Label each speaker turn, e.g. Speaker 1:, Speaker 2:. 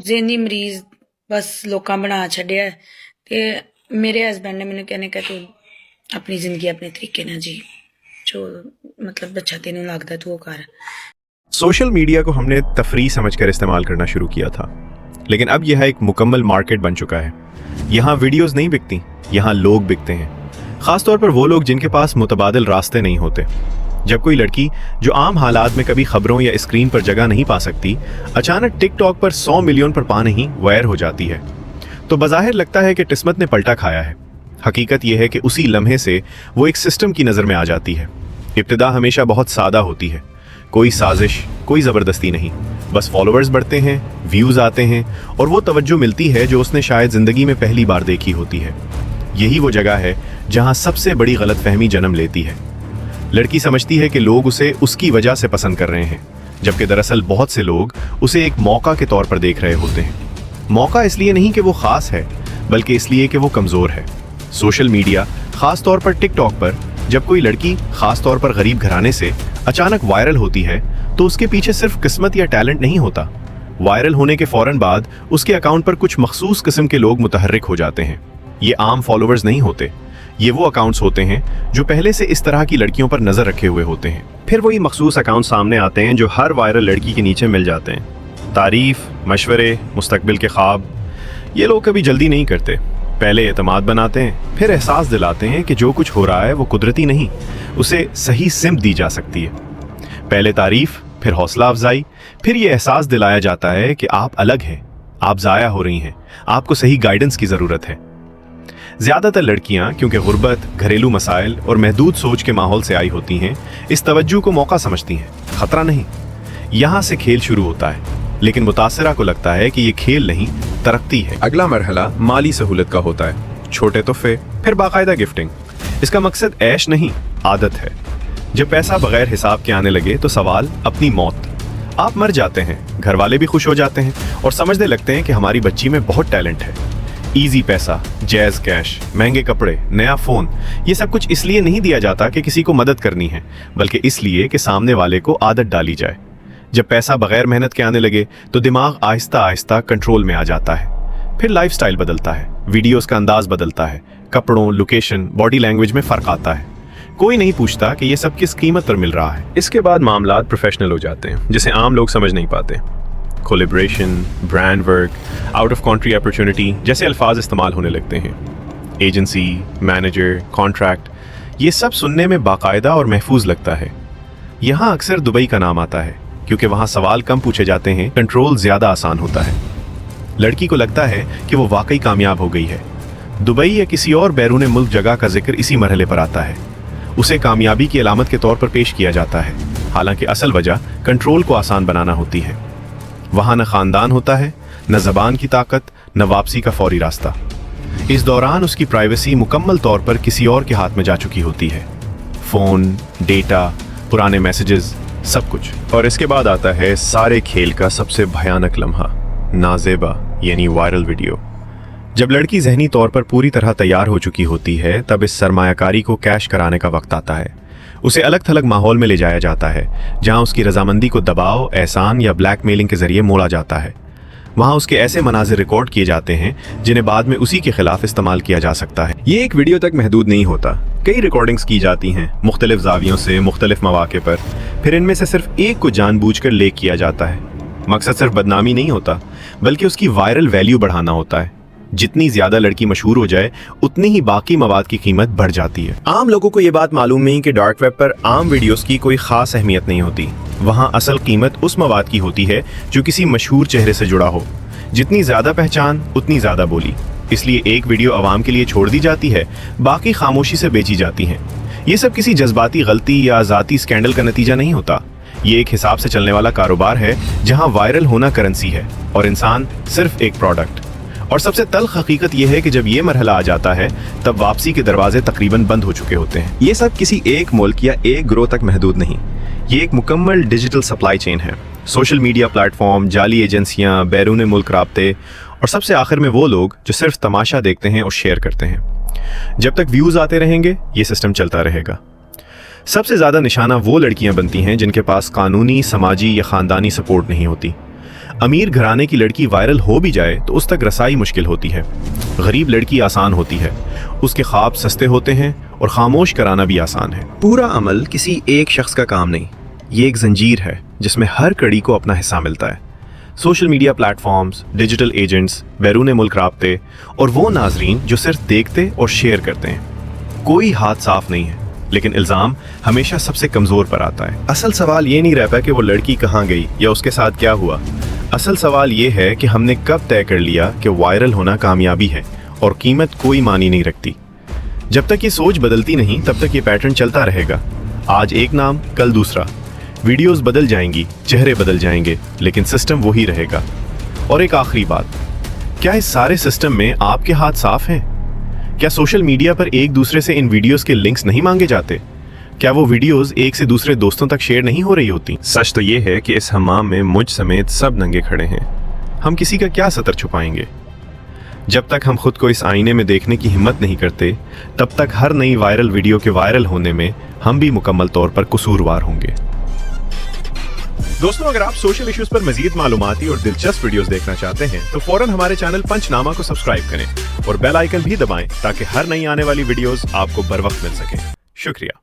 Speaker 1: ज़हनी मरीज़ बस लोकां बना छड्डिया ते मेरे हस्बैंड ने मैनूं कहने कि तू अपनी ज़िंदगी अपने तरीके नाल जी, जो मतलब अच्छा तेनों लगदा तू वो कर।
Speaker 2: सोशल मीडिया को हमने तफरीह समझकर इस्तेमाल करना शुरू किया था, लेकिन अब यह एक मुकम्मल मार्केट बन चुका है। यहाँ वीडियोस नहीं बिकती, यहाँ लोग बिकते हैं। ख़ासतौर पर वो लोग जिनके पास मुतबादिल रास्ते नहीं होते। जब कोई लड़की जो आम हालात में कभी खबरों या स्क्रीन पर जगह नहीं पा सकती, अचानक टिकटॉक पर 100 मिलियन पर पाने ही वायरल हो जाती है, तो बज़ाहिर लगता है कि किस्मत ने पलटा खाया है। हकीकत यह है कि उसी लम्हे से वो एक सिस्टम की नज़र में आ जाती है। इब्तिदा हमेशा बहुत सादा होती है, कोई साजिश, कोई ज़बरदस्ती नहीं, बस फॉलोअर्स बढ़ते हैं, व्यूज़ आते हैं और वो तवज्जो मिलती है जो उसने शायद ज़िंदगी में पहली बार देखी होती है। यही वो जगह है जहाँ सबसे बड़ी गलतफहमी जन्म लेती है। लड़की समझती है कि लोग उसे उसकी वजह से पसंद कर रहे हैं, जबकि दरअसल बहुत से लोग उसे एक मौका के तौर पर देख रहे होते हैं। मौका इसलिए नहीं कि वो ख़ास है, बल्कि इसलिए कि वो कमज़ोर है। सोशल मीडिया, ख़ास तौर पर टिकटॉक पर, जब कोई लड़की ख़ास तौर पर गरीब घराने से अचानक वायरल होती है, तो उसके पीछे सिर्फ किस्मत या टैलेंट नहीं होता। वायरल होने के फ़ौरन बाद उसके अकाउंट पर कुछ मखसूस किस्म के लोग मुतहर्रिक हो जाते हैं। ये आम फॉलोअर्स नहीं होते, ये वो अकाउंट्स होते हैं जो पहले से इस तरह की लड़कियों पर नज़र रखे हुए होते हैं। फिर वही मखसूस अकाउंट सामने आते हैं जो हर वायरल लड़की के नीचे मिल जाते हैं। तारीफ़, मशवरे, मुस्तकबिल के ख्वाब। ये लोग कभी जल्दी नहीं करते, पहले एतमाद बनाते हैं, फिर एहसास दिलाते हैं कि जो कुछ हो रहा है वो कुदरती नहीं, उसे सही सिमत दी जा सकती है। पहले तारीफ़, फिर हौसला अफजाई, फिर ये एहसास दिलाया जाता है कि आप अलग हैं, आप ज़ाया हो रही हैं, आपको सही गाइडेंस की ज़रूरत है। ज़्यादातर लड़कियां क्योंकि गुर्बत, घरेलू मसाइल और महदूद सोच के माहौल से आई होती हैं, इस तवज्जो को मौका समझती हैं, ख़तरा नहीं। यहाँ से खेल शुरू होता है, लेकिन मुतासिरा को लगता है कि ये खेल नहीं, तरक्की है। अगला मरहला माली सहूलत का होता है, छोटे तोहफे, फिर बाकायदा गिफ्टिंग। इसका मकसद ऐश नहीं, आदत है। जब पैसा बगैर हिसाब के आने लगे तो सवाल अपनी मौत। आप मर जाते हैं, घर वाले भी खुश हो जाते हैं और समझने लगते हैं कि हमारी बच्ची में बहुत टैलेंट है। ईजी पैसा, जैज़ कैश, महंगे कपड़े, नया फ़ोन, ये सब कुछ इसलिए नहीं दिया जाता कि किसी को मदद करनी है, बल्कि इसलिए कि सामने वाले को आदत डाली जाए। जब पैसा बगैर मेहनत के आने लगे तो दिमाग आहिस्ता आहिस्ता कंट्रोल में आ जाता है। फिर लाइफस्टाइल बदलता है, वीडियोस का अंदाज बदलता है, कपड़ों, लोकेशन, बॉडी लैंग्वेज में फ़र्क आता है। कोई नहीं पूछता कि ये सब किस कीमत पर मिल रहा है। इसके बाद मामलात प्रोफेशनल हो जाते हैं, जिसे आम लोग समझ नहीं पाते। Collaboration, brand work, out of country opportunity जैसे अल्फाज इस्तेमाल होने लगते हैं। एजेंसी, मैनेजर, कॉन्ट्रैक्ट, ये सब सुनने में बाकायदा और महफूज लगता है। यहाँ अक्सर दुबई का नाम आता है, क्योंकि वहाँ सवाल कम पूछे जाते हैं, कंट्रोल ज़्यादा आसान होता है। लड़की को लगता है कि वो वाकई कामयाब हो गई है। दुबई या किसी और बैरून मुल्क जगह का जिक्र इसी मरहले पर आता है। उसे कामयाबी की अलामत के तौर पर पेश किया जाता है, हालांकि असल वजह कंट्रोल को आसान बनाना होती है। वहाँ न ख़ानदान होता है, न ज़बान की ताकत, न वापसी का फौरी रास्ता। इस दौरान उसकी प्राइवेसी मुकम्मल तौर पर किसी और के हाथ में जा चुकी होती है। फ़ोन, डेटा, पुराने मैसेजेस, सब कुछ। और इसके बाद आता है सारे खेल का सबसे भयानक लम्हा, नाज़ेबा यानी वायरल वीडियो। जब लड़की ज़हनी तौर पर पूरी तरह तैयार हो चुकी होती है, तब इस सरमायाकारी को कैश कराने का वक्त आता है। उसे अलग थलग माहौल में ले जाया जाता है, जहां उसकी रजामंदी को दबाव, एहसान या ब्लैकमेलिंग के जरिए मोड़ा जाता है। वहां उसके ऐसे मनाजिर रिकॉर्ड किए जाते हैं जिन्हें बाद में उसी के खिलाफ इस्तेमाल किया जा सकता है। ये एक वीडियो तक महदूद नहीं होता, कई रिकॉर्डिंग्स की जाती हैं मुख्तलिफ जावियों से, मुख्तलिफ मौके पर। फिर इनमें से सिर्फ एक को जानबूझकर लेक किया जाता है। मकसद सिर्फ बदनामी नहीं होता, बल्कि उसकी वायरल वैल्यू बढ़ाना होता है। जितनी ज्यादा लड़की मशहूर हो जाए, उतनी ही बाकी मवाद की कीमत बढ़ जाती है। आम लोगों को ये बात मालूम नहीं कि डार्क वेब पर आम वीडियोस की कोई खास अहमियत नहीं होती। वहाँ असल कीमत उस मवाद की होती है जो किसी मशहूर चेहरे से जुड़ा हो। जितनी ज्यादा पहचान, उतनी ज्यादा बोली। इसलिए एक वीडियो आवाम के लिए छोड़ दी जाती है, बाकी खामोशी से बेची जाती हैं। ये सब किसी जज्बाती गलती या ज़ाती स्कैंडल का नतीजा नहीं होता। ये एक हिसाब से चलने वाला कारोबार है, जहाँ वायरल होना करेंसी है और इंसान सिर्फ एक प्रोडक्ट। और सबसे तल्ख हकीकत यह है कि जब ये मरहला आ जाता है, तब वापसी के दरवाजे तकरीबन बंद हो चुके होते हैं। ये सब किसी एक मुल्क या एक ग्रोह तक महदूद नहीं, ये एक मुकम्मल डिजिटल सप्लाई चेन है। सोशल मीडिया प्लेटफॉर्म, जाली एजेंसियां, बैरून मुल्क राब्ते और सबसे आखिर में वो लोग जो सिर्फ तमाशा देखते हैं और शेयर करते हैं। जब तक व्यूज़ आते रहेंगे, ये सिस्टम चलता रहेगा। सबसे ज़्यादा निशाना वो लड़कियां बनती हैं जिनके पास कानूनी, समाजी या ख़ानदानी सपोर्ट नहीं होती। अमीर घराने की लड़की वायरल हो भी जाए तो उस तक रसाई मुश्किल होती है, गरीब लड़की आसान होती है, उसके ख्वाब सस्ते होते हैं और खामोश कराना भी आसान है। पूरा अमल किसी एक शख्स का काम नहीं, ये एक जंजीर है जिसमें हर कड़ी को अपना हिस्सा मिलता है। Social media platforms, digital agents, बैरून मुल्क राब्ते और वो नाजरीन जो सिर्फ देखते और शेयर करते हैं। कोई हाथ साफ नहीं है, लेकिन इल्ज़ाम हमेशा सबसे कमज़ोर पर आता है। असल सवाल ये नहीं रहता कि वो लड़की कहाँ गई या उसके साथ क्या हुआ। असल सवाल ये है कि हमने कब तय कर लिया कि वायरल होना कामयाबी है और कीमत कोई मानी नहीं रखती। जब तक ये सोच बदलती नहीं तब तक ये पैटर्न चलता रहेगा। आज एक नाम, कल दूसरा। वीडियोस बदल जाएंगी, चेहरे बदल जाएंगे, लेकिन सिस्टम वही रहेगा। और एक आखिरी बात, क्या इस सारे सिस्टम में आपके हाथ साफ हैं? क्या सोशल मीडिया पर एक दूसरे से इन वीडियोस के लिंक्स नहीं मांगे जाते? क्या वो वीडियोस एक से दूसरे दोस्तों तक शेयर नहीं हो रही होती? सच तो ये है कि इस हमाम में मुझ समेत सब नंगे खड़े हैं। हम किसी का क्या सतर छुपाएंगे? जब तक हम खुद को इस आईने में देखने की हिम्मत नहीं करते, तब तक हर नई वायरल वीडियो के वायरल होने में हम भी मुकम्मल तौर पर कसूरवार होंगे। दोस्तों, अगर आप सोशल इश्यूज पर मजीद मालूमाती और दिलचस्प वीडियोस देखना चाहते हैं तो फौरन हमारे चैनल पंचनामा को सब्सक्राइब करें और बेल आइकन भी दबाएं ताकि हर नई आने वाली वीडियोस आपको बर वक्त मिल सकें। शुक्रिया।